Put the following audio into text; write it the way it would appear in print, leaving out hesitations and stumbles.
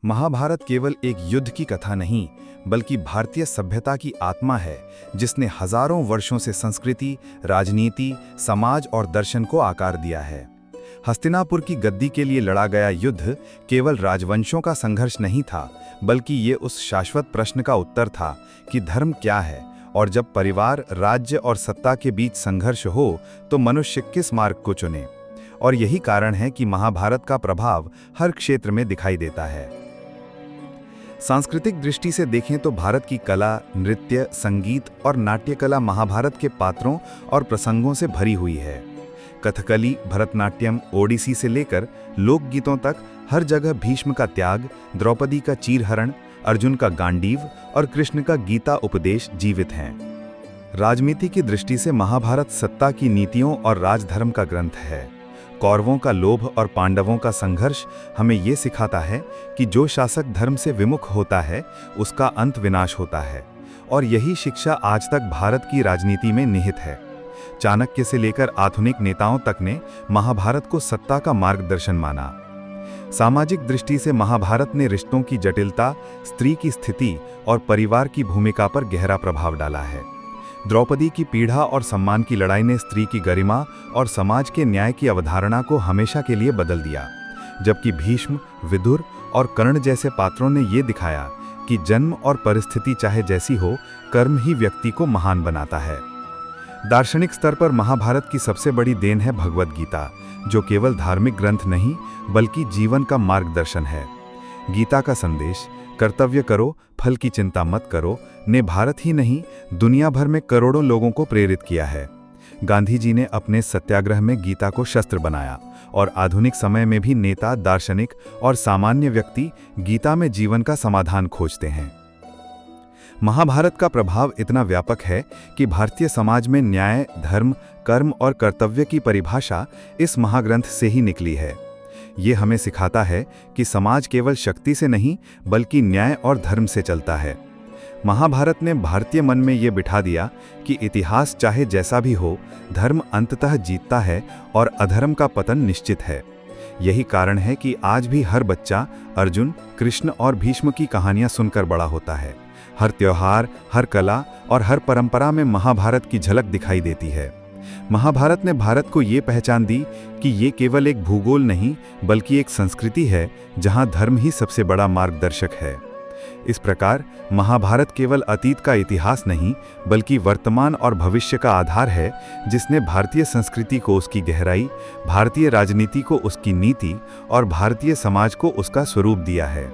महाभारत केवल एक युद्ध की कथा नहीं, बल्कि भारतीय सभ्यता की आत्मा है, जिसने हजारों वर्षों से संस्कृति, राजनीति, समाज और दर्शन को आकार दिया है। हस्तिनापुर की गद्दी के लिए लड़ा गया युद्ध केवल राजवंशों का संघर्ष नहीं था, बल्कि ये उस शाश्वत प्रश्न का उत्तर था कि धर्म क्या है, और जब परिवार, राज्य और सत्ता के बीच संघर्ष हो तो मनुष्य किस मार्ग को चुने। और यही कारण है कि महाभारत का प्रभाव हर क्षेत्र में दिखाई देता है। सांस्कृतिक दृष्टि से देखें तो भारत की कला, नृत्य, संगीत और नाट्य कला महाभारत के पात्रों और प्रसंगों से भरी हुई है। कथकली, भरतनाट्यम, ओडिसी से लेकर लोकगीतों तक हर जगह भीष्म का त्याग, द्रौपदी का चीरहरण, अर्जुन का गांडीव और कृष्ण का गीता उपदेश जीवित हैं। राजनीति की दृष्टि से महाभारत सत्ता की नीतियों और राजधर्म का ग्रंथ है। कौरवों का लोभ और पांडवों का संघर्ष हमें ये सिखाता है कि जो शासक धर्म से विमुख होता है, उसका अंत विनाश होता है। और यही शिक्षा आज तक भारत की राजनीति में निहित है। चाणक्य से लेकर आधुनिक नेताओं तक ने महाभारत को सत्ता का मार्गदर्शन माना। सामाजिक दृष्टि से महाभारत ने रिश्तों की जटिलता, स्त्री की स्थिति और परिवार की भूमिका पर गहरा प्रभाव डाला है। द्रौपदी की पीड़ा और सम्मान की लड़ाई ने स्त्री की गरिमा और समाज के न्याय की अवधारणा को हमेशा के लिए बदल दिया, जबकि भीष्म, विदुर और कर्ण जैसे पात्रों ने ये दिखाया कि जन्म और परिस्थिति चाहे जैसी हो, कर्म ही व्यक्ति को महान बनाता है। दार्शनिक स्तर पर महाभारत की सबसे बड़ी देन है भगवद गीता, जो केवल धार्मिक ग्रंथ नहीं बल्कि जीवन का मार्गदर्शन है। गीता का संदेश, कर्तव्य करो, फल की चिंता मत करो, ने भारत ही नहीं दुनिया भर में करोड़ों लोगों को प्रेरित किया है। गांधी जी ने अपने सत्याग्रह में गीता को शस्त्र बनाया, और आधुनिक समय में भी नेता, दार्शनिक और सामान्य व्यक्ति गीता में जीवन का समाधान खोजते हैं। महाभारत का प्रभाव इतना व्यापक है कि भारतीय समाज में न्याय, धर्म, कर्म और कर्तव्य की परिभाषा इस महाग्रंथ से ही निकली है। ये हमें सिखाता है कि समाज केवल शक्ति से नहीं बल्कि न्याय और धर्म से चलता है। महाभारत ने भारतीय मन में ये बिठा दिया कि इतिहास चाहे जैसा भी हो, धर्म अंततः जीतता है और अधर्म का पतन निश्चित है। यही कारण है कि आज भी हर बच्चा अर्जुन, कृष्ण और भीष्म की कहानियां सुनकर बड़ा होता है। हर त्योहार, हर कला और हर परंपरा में महाभारत की झलक दिखाई देती है। महाभारत ने भारत को ये पहचान दी कि ये केवल एक भूगोल नहीं बल्कि एक संस्कृति है, जहां धर्म ही सबसे बड़ा मार्गदर्शक है। इस प्रकार महाभारत केवल अतीत का इतिहास नहीं बल्कि वर्तमान और भविष्य का आधार है, जिसने भारतीय संस्कृति को उसकी गहराई, भारतीय राजनीति को उसकी नीति और भारतीय समाज को उसका स्वरूप दिया है।